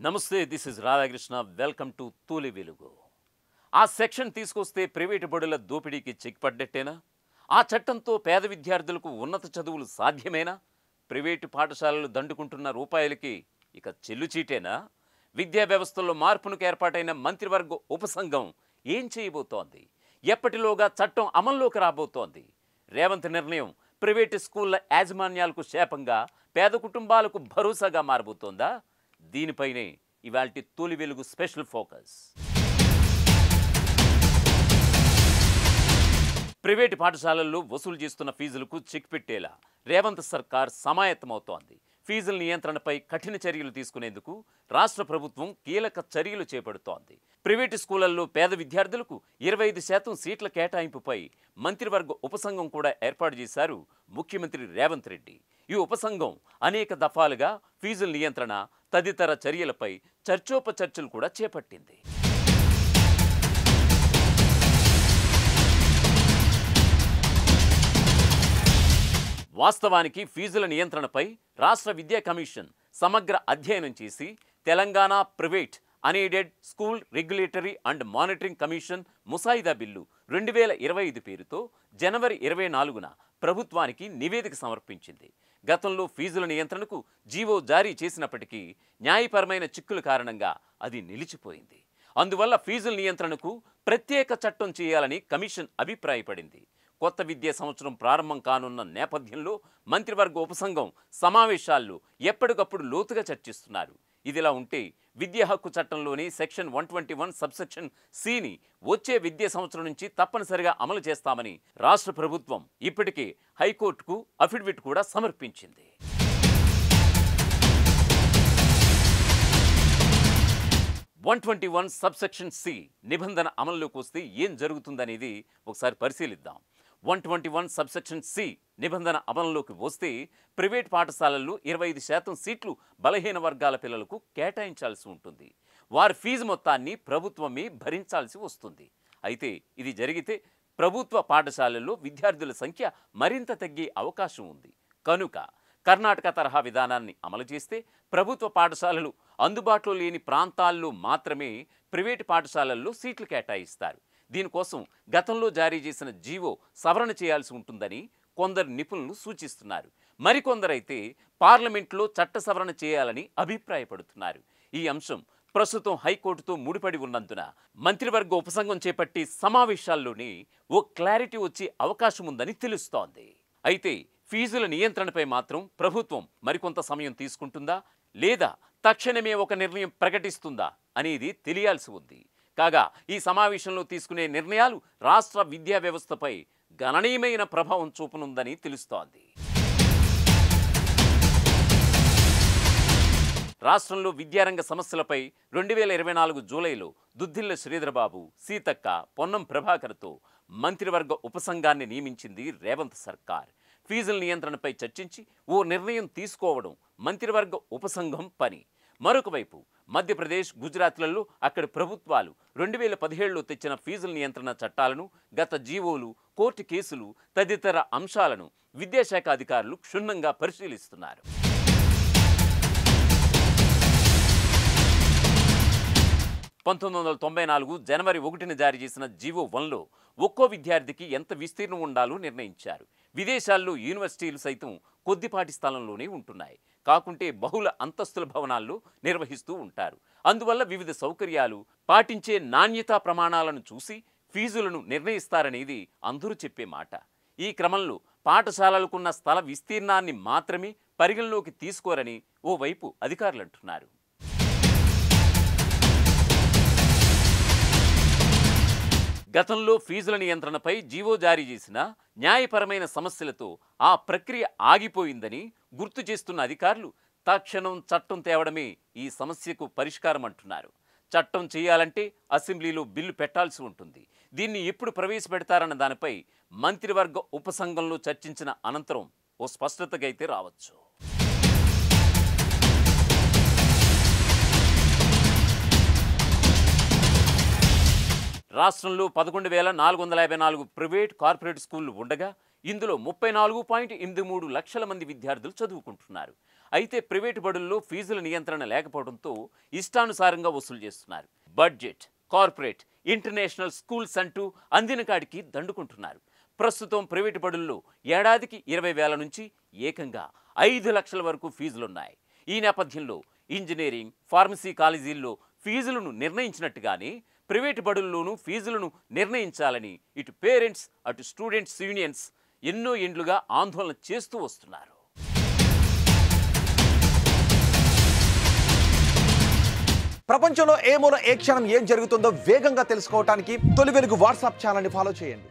నమస్తే, this is Radhakrishna. Welcome to Tholi Velugu. ఆ section తీసుకొస్తే ప్రైవేటు బడుల దోపిడీకి చెక్ పడ్డట్టేనా? ఆ చట్టంతో పేద విద్యార్థులకు ఉన్నత చదువులు సాధ్యమేనా? ప్రైవేటు పాఠశాలలు దండుకుంటున్న రూపాయలకి ఇక చెల్లుచీటేనా? విద్యా వ్యవస్థలో మార్పునకు ఏర్పాటైన మంత్రివర్గ ఉపసంఘం ఏం చేయబోతోంది? ఎప్పటిలోగా చట్టం అమల్లోకి రాబోతోంది? రేవంత్ నిర్ణయం ప్రైవేటు స్కూళ్ల యాజమాన్యాలకు శాపంగా, పేద కుటుంబాలకు భరోసాగా మారబోతోందా? దీనిపైనే ఇవాల్టి తొలి వెలుగు స్పెషల్ ఫోకస్. ప్రైవేటు పాఠశాలల్లో వసూలు చేస్తున్న ఫీజులకు చెక్ పెట్టేలా రేవంత్ సర్కార్ సమాయత్తమవుతోంది. ఫీజుల నియంత్రణపై కఠిన చర్యలు తీసుకునేందుకు రాష్ట్ర ప్రభుత్వం కీలక చర్యలు చేపడుతోంది. ప్రైవేటు స్కూళ్లలో పేద విద్యార్థులకు 25% సీట్ల కేటాయింపుపై మంత్రివర్గ ఉపసంఘం కూడా ఏర్పాటు చేశారు ముఖ్యమంత్రి రేవంత్ రెడ్డి. ఈ ఉపసంఘం అనేక దఫాలుగా ఫీజుల నియంత్రణ తదితర చర్యలపై చర్చోపచర్చలు కూడా చేపట్టింది. వాస్తవానికి ఫీజుల నియంత్రణపై రాష్ట్ర విద్యా కమిషన్ సమగ్ర అధ్యయనం చేసి Telangana private unaided school regulatory and monitoring commission ముసాయిదా బిల్లు 2025 పేరుతో జనవరి 24న ప్రభుత్వానికి నివేదిక సమర్పించింది. గతంలో ఫీజుల నియంత్రణకు జీవో జారీ చేసినప్పటికీ న్యాయపరమైన చిక్కుల కారణంగా అది నిలిచిపోయింది. అందువల్ల ఫీజుల నియంత్రణకు ప్రత్యేక చట్టం చేయాలని కమిషన్ అభిప్రాయపడింది. కొత్త విద్యా సంవత్సరం ప్రారంభం కానున్న నేపథ్యంలో మంత్రివర్గ ఉపసంఘం సమావేశాల్లో ఎప్పటికప్పుడు లోతుగా చర్చిస్తున్నారు. ఇదిలా ఉంటే విద్యా హక్కు చట్టంలోని సెక్షన్ 121 సబ్సెక్షన్ సిని వచ్చే విద్యా సంవత్సరం నుంచి తప్పనిసరిగా అమలు చేస్తామని రాష్ట్ర ప్రభుత్వం ఇప్పటికే హైకోర్టుకు అఫిడవిట్ కూడా సమర్పించింది. సబ్సెక్షన్ సి నిబంధన అమల్లోకి వస్తే ఏం జరుగుతుందనేది ఒకసారి పరిశీలిద్దాం. 121 సబ్సెక్షన్ సి నిబంధన అమలులోకి వస్తే ప్రైవేట్ పాఠశాలల్లో 25% సీట్లు బలహీన వర్గాల పిల్లలకు కేటాయించాల్సి ఉంటుంది. వారి ఫీజు మొత్తాన్ని ప్రభుత్వమే భరించాల్సి వస్తుంది. అయితే ఇది జరిగితే ప్రభుత్వ పాఠశాలల్లో విద్యార్థుల సంఖ్య మరింత తగ్గే అవకాశం ఉంది. కనుక కర్ణాటక తరహా విధానాన్ని అమలు చేస్తే ప్రభుత్వ పాఠశాలలు అందుబాటులో లేని ప్రాంతాల్లో మాత్రమే ప్రైవేటు పాఠశాలల్లో సీట్లు కేటాయిస్తారు. దీనికోసం గతంలో జారీ చేసిన జీవో సవరణ చేయాల్సి ఉంటుందని కొందరు నిపుణులు సూచిస్తున్నారు. మరికొందరైతే పార్లమెంట్లో చట్ట సవరణ చేయాలని అభిప్రాయపడుతున్నారు. ఈ అంశం ప్రస్తుతం హైకోర్టుతో ముడిపడి ఉన్నందున మంత్రివర్గ ఉపసంఘం చేపట్టి సమావేశాల్లోనే ఓ క్లారిటీ వచ్చే అవకాశం ఉందని తెలుస్తోంది. అయితే ఫీజుల నియంత్రణపై మాత్రం ప్రభుత్వం మరికొంత సమయం తీసుకుంటుందా, లేదా తక్షణమే ఒక నిర్ణయం ప్రకటిస్తుందా అనేది తెలియాల్సి ఉంది. కాగా ఈ సమావేశంలో తీసుకునే నిర్ణయాలు రాష్ట్ర విద్యా వ్యవస్థపై గణనీయమైన ప్రభావం చూపనుందని తెలుస్తోంది. రాష్ట్రంలో విద్యారంగ సమస్యలపై 2024 జూలైలో దుద్దిళ్ల శ్రీధరబాబు, సీతక్క, పొన్నం ప్రభాకర్తో మంత్రివర్గ ఉపసంఘాన్ని నియమించింది రేవంత్ సర్కార్. ఫీజుల నియంత్రణపై చర్చించి ఓ నిర్ణయం తీసుకోవడం మంత్రివర్గ ఉపసంఘం పని. మరొక వైపు మధ్యప్రదేశ్, గుజరాత్లలో అక్కడి ప్రభుత్వాలు 2017లో తెచ్చిన ఫీజుల నియంత్రణ చట్టాలను, గత జీవోలు, కోర్టు కేసులు తదితర అంశాలను విద్యాశాఖ అధికారులు క్షుణ్ణంగా పరిశీలిస్తున్నారు. జనవరి 1న జారీ చేసిన జీవో 1లో ఒక్కో విద్యార్థికి ఎంత విస్తీర్ణం ఉండాలో నిర్ణయించారు. విదేశాల్లో యూనివర్సిటీలు సైతం కొద్దిపాటి స్థలంలోనే ఉంటున్నాయి. కాకుంటే బహుళ అంతస్తుల భవనాల్లో నిర్వహిస్తూ ఉంటారు. అందువల్ల వివిధ సౌకర్యాలు, పాటించే నాణ్యతా ప్రమాణాలను చూసి ఫీజులను నిర్ణయిస్తారనేది అందరూ చెప్పే మాట. ఈ క్రమంలో పాఠశాలలకున్న స్థల విస్తీర్ణాన్ని మాత్రమే పరిగణలోకి తీసుకోరని ఓవైపు అధికారులు అంటున్నారు. గతంలో ఫీజుల నియంత్రణపై జీవో జారీ చేసిన న్యాయపరమైన సమస్యలతో ఆ ప్రక్రియ ఆగిపోయిందని గుర్తు చేస్తున్న అధికారులు తక్షణం చట్టం తేవడమే ఈ సమస్యకు పరిష్కారం అంటున్నారు. చట్టం చేయాలంటే అసెంబ్లీలో బిల్లు పెట్టాల్సి ఉంటుంది. దీన్ని ఎప్పుడు ప్రవేశపెడతారన్న దానిపై మంత్రివర్గ ఉపసంఘంలో చర్చించిన అనంతరం ఓ స్పష్టతకైతే రావచ్చు. రాష్ట్రంలో 11,454 ప్రైవేట్, కార్పొరేట్ స్కూళ్లు ఉండగా ఇందులో 34.83 లక్షల మంది విద్యార్థులు చదువుకుంటున్నారు. అయితే ప్రైవేటు బడుల్లో ఫీజుల నియంత్రణ లేకపోవడంతో ఇష్టానుసారంగా వసూలు చేస్తున్నారు. బడ్జెట్, కార్పొరేట్, ఇంటర్నేషనల్ స్కూల్స్ అంటూ అందిన కాడికి దండుకుంటున్నారు. ప్రస్తుతం ప్రైవేటు బడుల్లో ఏడాదికి 20,000 నుంచి ఏకంగా 5 లక్షల వరకు ఫీజులున్నాయి. ఈ నేపథ్యంలో ఇంజనీరింగ్, ఫార్మసీ కాలేజీల్లో ఫీజులను నిర్ణయించినట్టుగానే ప్రైవేటు బడుల్లోనూ ఫీజులను నిర్ణయించాలని ఇటు పేరెంట్స్, అటు స్టూడెంట్స్ యూనియన్స్ ఎన్నో ఏండ్లుగా ఆందోళన చేస్తూ వస్తున్నారు. ప్రపంచంలో ఏ మూల ఏ క్షణం ఏం జరుగుతుందో వేగంగా తెలుసుకోవడానికి తొలి వెలుగు వాట్సాప్ ఛానల్ని ఫాలో చేయండి.